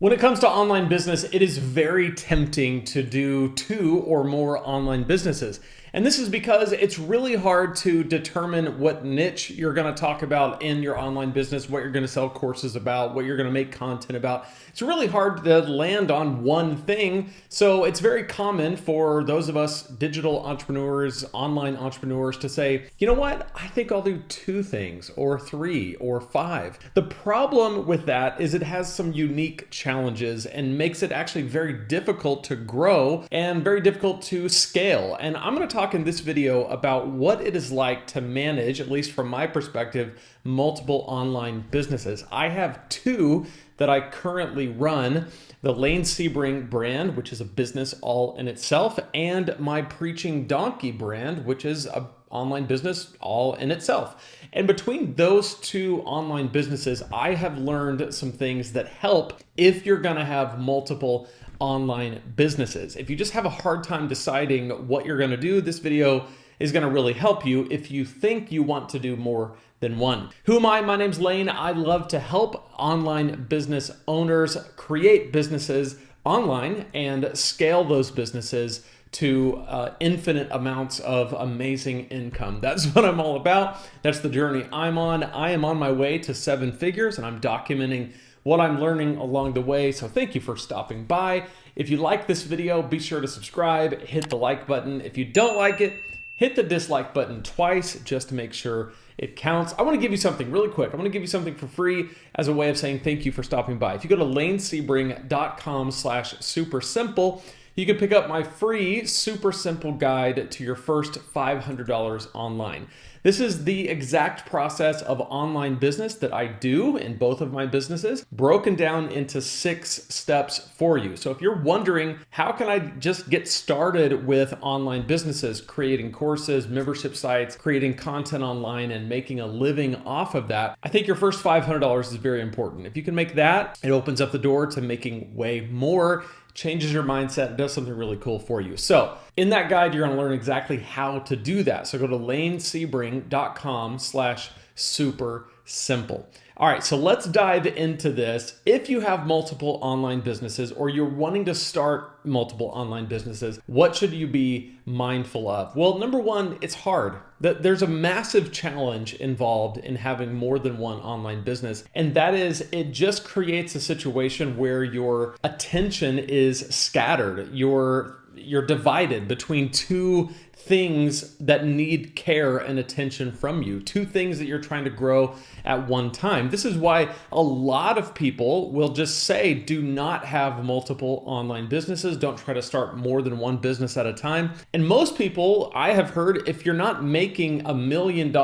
When it comes to online business, it is very tempting to do two or more online businesses. And this is because it's really hard to determine what niche you're going to talk about in your online business, what you're going to sell courses about, what you're going to make content about. It's really hard to land on one thing. So it's very common for those of us digital entrepreneurs, online entrepreneurs to say, you know what, I think I'll do two things or three or five. The problem with that is it has some unique challenges and makes it actually very difficult to grow and very difficult to scale. And I'm going to talk in this video about what it is like to manage, at least from my perspective, multiple online businesses. I have two that I currently run: the Sebring brand, which is a business all in itself, and my Preaching Donkey brand, which is an online business all in itself. And between those two online businesses, I have learned some things that help if you're going to have multiple online businesses. If you just have a hard time deciding what you're going to do, this video is going to really help you if you think you want to do more than one. Who am I? My name's Lane. I love to help online business owners create businesses online and scale those businesses to infinite amounts of amazing income. That's what I'm all about. That's the journey I'm on. I am on my way to 7 figures, and I'm documenting what I'm learning along the way. So thank you for stopping by. If you like this video, be sure to subscribe, hit the like button. If you don't like it, hit the dislike button twice just to make sure it counts. I want to give you something really quick. I want to give you something for free as a way of saying thank you for stopping by. If you go to lanesebring.com/super simple, you can pick up my free super simple guide to your first $500 online. This is the exact process of online business that I do in both of my businesses, broken down into 6 steps for you. So if you're wondering, how can I just get started with online businesses, creating courses, membership sites, creating content online, and making a living off of that, I think your first $500 is very important. If you can make that, it opens up the door to making way more, changes your mindset, does something really cool for you. So in that guide, you're going to learn exactly how to do that. So go to lanesebring.com/super simple. All right, so let's dive into this. If you have multiple online businesses or you're wanting to start multiple online businesses, what should you be mindful of? Well, number one, it's hard. There's a massive challenge involved in having more than one online business, and that is it just creates a situation where your attention is scattered. You're divided between two things that need care and attention from you, two things that you're trying to grow at one time. This is why a lot of people will just say, do not have multiple online businesses. Don't try to start more than one business at a time. And most people, I have heard, if you're not making $1 million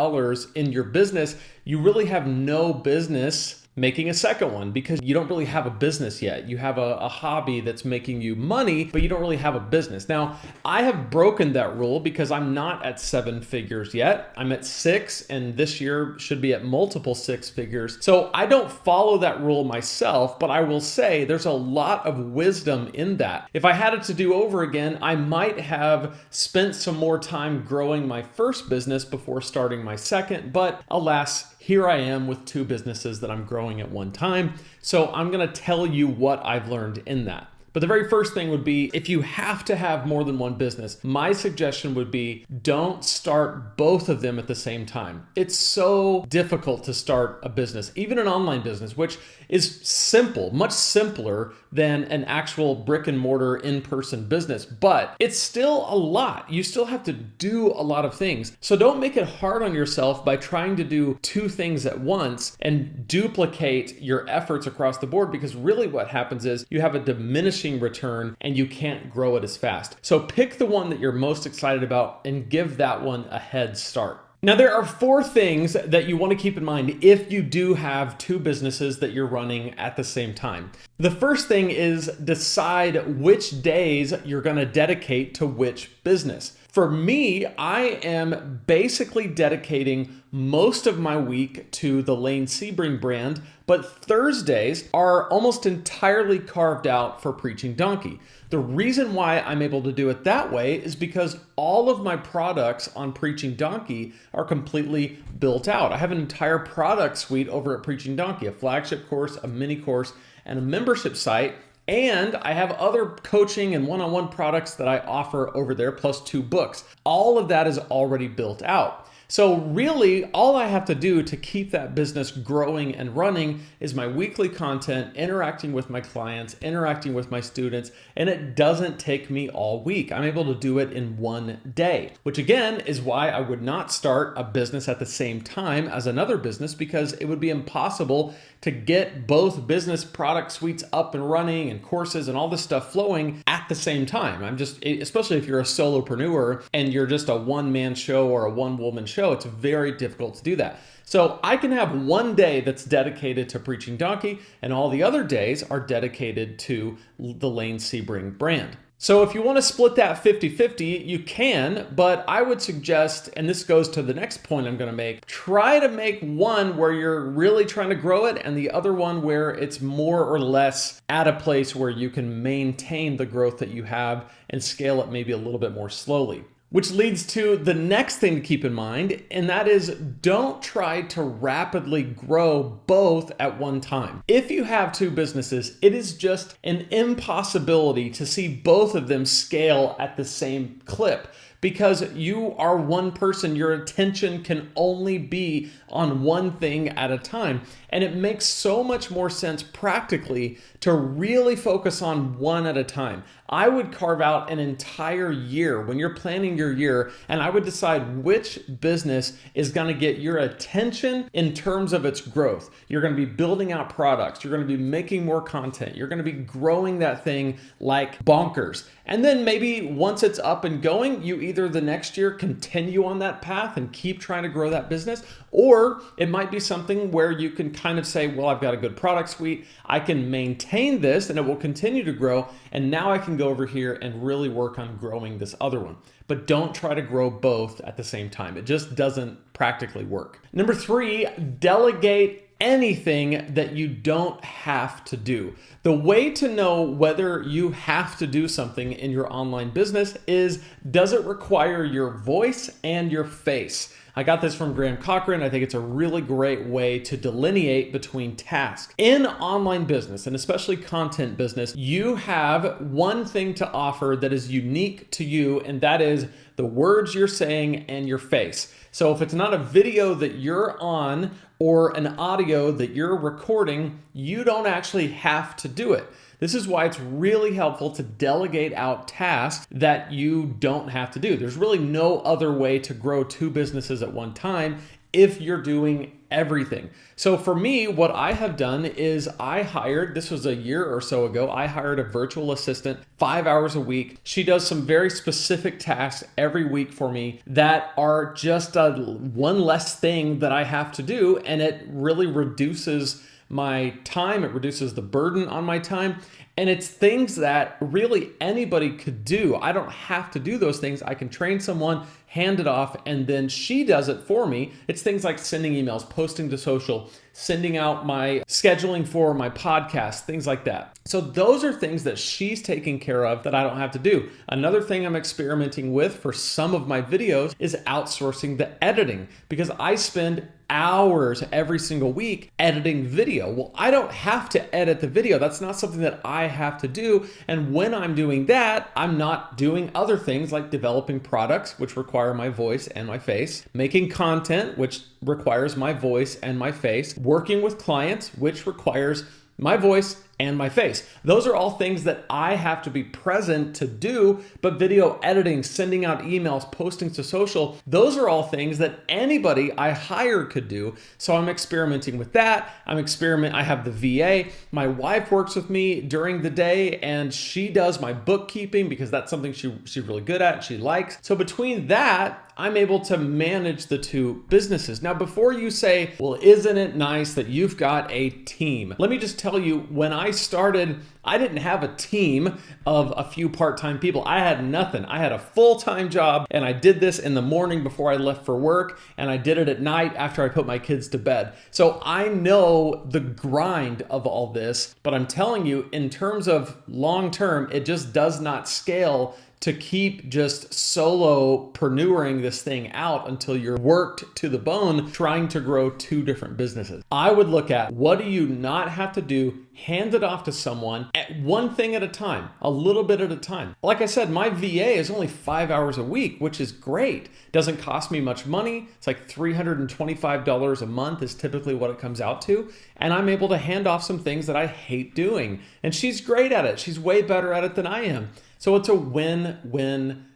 in your business, you really have no business making a second one because you don't really have a business yet. You have a hobby that's making you money, but you don't really have a business. Now, I have broken that rule because I'm not at 7 figures yet. I'm at 6, and this year should be at multiple 6 figures. So I don't follow that rule myself, but I will say there's a lot of wisdom in that. If I had it to do over again, I might have spent some more time growing my first business before starting my second, but alas, here I am with 2 businesses that I'm growing at one time. So I'm going to tell you what I've learned in that. But the very first thing would be, if you have to have more than one business, my suggestion would be don't start both of them at the same time. It's so difficult to start a business, even an online business, which is simple, much simpler than an actual brick and mortar in-person business, but it's still a lot. You still have to do a lot of things. So don't make it hard on yourself by trying to do 2 things at once and duplicate your efforts across the board, because really what happens is you have a diminishing return and you can't grow it as fast. So pick the one that you're most excited about and give that one a head start. Now, there are 4 things that you want to keep in mind if you do have 2 businesses that you're running at the same time. The first thing is decide which days you're going to dedicate to which business. For me, I am basically dedicating most of my week to the Sebring brand, but Thursdays are almost entirely carved out for Preaching Donkey. The reason why I'm able to do it that way is because all of my products on Preaching Donkey are completely built out. I have an entire product suite over at Preaching Donkey, a flagship course, a mini course, and a membership site. And I have other coaching and one-on-one products that I offer over there, plus 2 books. All of that is already built out. So really, all I have to do to keep that business growing and running is my weekly content, interacting with my clients, interacting with my students, and it doesn't take me all week. I'm able to do it in one day, which again is why I would not start a business at the same time as another business, because it would be impossible to get both business product suites up and running and courses and all this stuff flowing at the same time. Especially if you're a solopreneur and you're just a one-man show or a one-woman show, it's very difficult to do that. So I can have one day that's dedicated to Preaching Donkey, and all the other days are dedicated to the Lane Sebring brand. So if you want to split that 50-50, you can, but I would suggest, and this goes to the next point I'm going to make, try to make one where you're really trying to grow it and the other one where it's more or less at a place where you can maintain the growth that you have and scale it maybe a little bit more slowly. Which leads to the next thing to keep in mind, and that is don't try to rapidly grow both at one time. If you have 2 businesses, it is just an impossibility to see both of them scale at the same clip. Because you are one person, your attention can only be on one thing at a time. And it makes so much more sense practically to really focus on one at a time. I would carve out an entire year when you're planning your year, and I would decide which business is going to get your attention in terms of its growth. You're going to be building out products. You're going to be making more content. You're going to be growing that thing like bonkers. And then maybe once it's up and going, you either the next year continue on that path and keep trying to grow that business, or it might be something where you can kind of say, well, I've got a good product suite. I can maintain this and it will continue to grow. And now I can go over here and really work on growing this other one. But don't try to grow both at the same time. It just doesn't practically work. Number 3, delegate anything that you don't have to do. The way to know whether you have to do something in your online business is, does it require your voice and your face? I got this from Graham Cochran. I think it's a really great way to delineate between tasks. In online business, and especially content business, you have one thing to offer that is unique to you, and that is the words you're saying and your face. So if it's not a video that you're on or an audio that you're recording, you don't actually have to do it. This is why it's really helpful to delegate out tasks that you don't have to do. There's really no other way to grow 2 businesses at one time if you're doing everything. So for me, what I have done is this was a year or so ago, I hired a virtual assistant 5 hours a week. She does some very specific tasks every week for me that are just one less thing that I have to do, and it really reduces my time, it reduces the burden on my time, and it's things that really anybody could do. I don't have to do those things. I can train someone, hand it off, and then she does it for me. It's things like sending emails, posting to social, sending out my scheduling for my podcast, things like that. So those are things that she's taking care of that I don't have to do. Another thing I'm experimenting with for some of my videos is outsourcing the editing, because I spend hours every single week editing video. Well, I don't have to edit the video. That's not something that I have to do. And when I'm doing that, I'm not doing other things like developing products, which require my voice and my face, making content, which requires my voice and my face, working with clients, which requires my voice and my face. Those are all things that I have to be present to do, but video editing, sending out emails, posting to social, those are all things that anybody I hire could do. So I'm experimenting with that. I have the VA. My wife works with me during the day and she does my bookkeeping because that's something she's really good at and she likes. So between that, I'm able to manage the 2 businesses. Now, before you say, well, isn't it nice that you've got a team? Let me just tell you, when I started, I didn't have a team of a few part-time people. I had nothing. I had a full-time job, and I did this in the morning before I left for work, and I did it at night after I put my kids to bed. So I know the grind of all this, but I'm telling you, in terms of long-term, it just does not scale to keep just solopreneuring this thing out until you're worked to the bone trying to grow two different businesses. I would look at, what do you not have to do? Hand it off to someone at one thing at a time, a little bit at a time. Like I said, my VA is only 5 hours a week, which is great. Doesn't cost me much money. It's like $325 a month is typically what it comes out to. And I'm able to hand off some things that I hate doing. And she's great at it. She's way better at it than I am. So it's a win-win-win.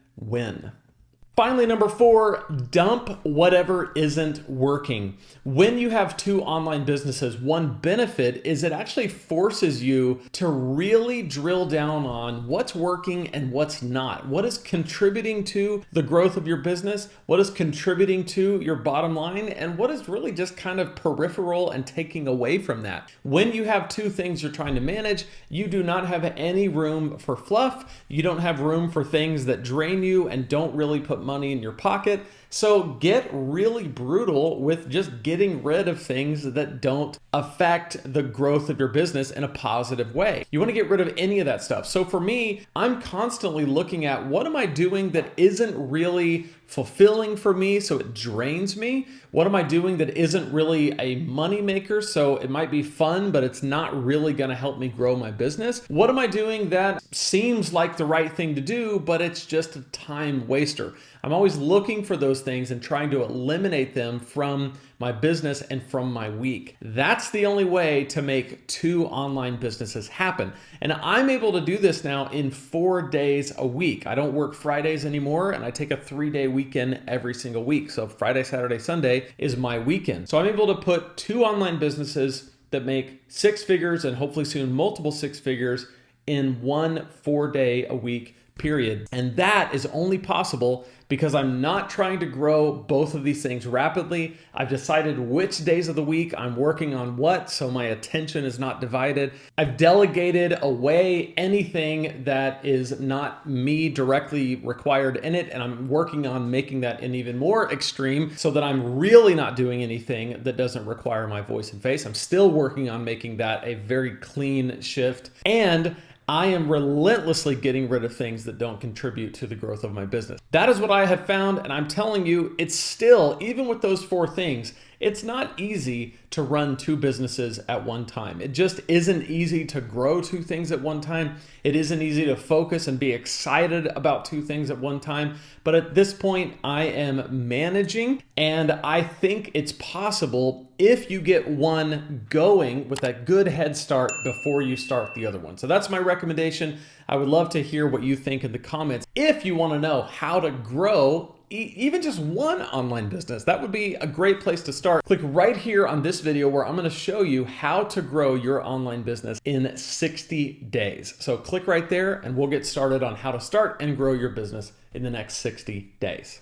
Finally, number 4, dump whatever isn't working. When you have two online businesses, one benefit is it actually forces you to really drill down on what's working and what's not. What is contributing to the growth of your business? What is contributing to your bottom line? And what is really just kind of peripheral and taking away from that? When you have two things you're trying to manage, you do not have any room for fluff. You don't have room for things that drain you and don't really put money in your pocket. So get really brutal with just getting rid of things that don't affect the growth of your business in a positive way. You want to get rid of any of that stuff. So for me, I'm constantly looking at, what am I doing that isn't really fulfilling for me, so it drains me? What am I doing that isn't really a money maker, so it might be fun, but it's not really going to help me grow my business? What am I doing that seems like the right thing to do, but it's just a time waster? I'm always looking for those things and trying to eliminate them from my business and from my week. That's the only way to make two online businesses happen. And I'm able to do this now in 4 days a week. I don't work Fridays anymore, and I take a 3-day weekend every single week. So Friday, Saturday, Sunday is my weekend. So I'm able to put two online businesses that make 6 figures and hopefully soon multiple 6 figures in one 4-day a week period. And that is only possible because I'm not trying to grow both of these things rapidly. I've decided which days of the week I'm working on what, so my attention is not divided. I've delegated away anything that is not me directly required in it, and I'm working on making that an even more extreme so that I'm really not doing anything that doesn't require my voice and face. I'm still working on making that a very clean shift, and I am relentlessly getting rid of things that don't contribute to the growth of my business. That is what I have found, and I'm telling you, it's still, even with those 4 things, it's not easy to run 2 businesses at one time. It just isn't easy to grow 2 things at one time. It isn't easy to focus and be excited about 2 things at one time. But at this point, I am managing, and I think it's possible if you get one going with that good head start before you start the other one. So that's my recommendation. I would love to hear what you think in the comments. If you want to know how to grow even just one online business, that would be a great place to start. Click right here on this video where I'm going to show you how to grow your online business in 60 days. So click right there and we'll get started on how to start and grow your business in the next 60 days.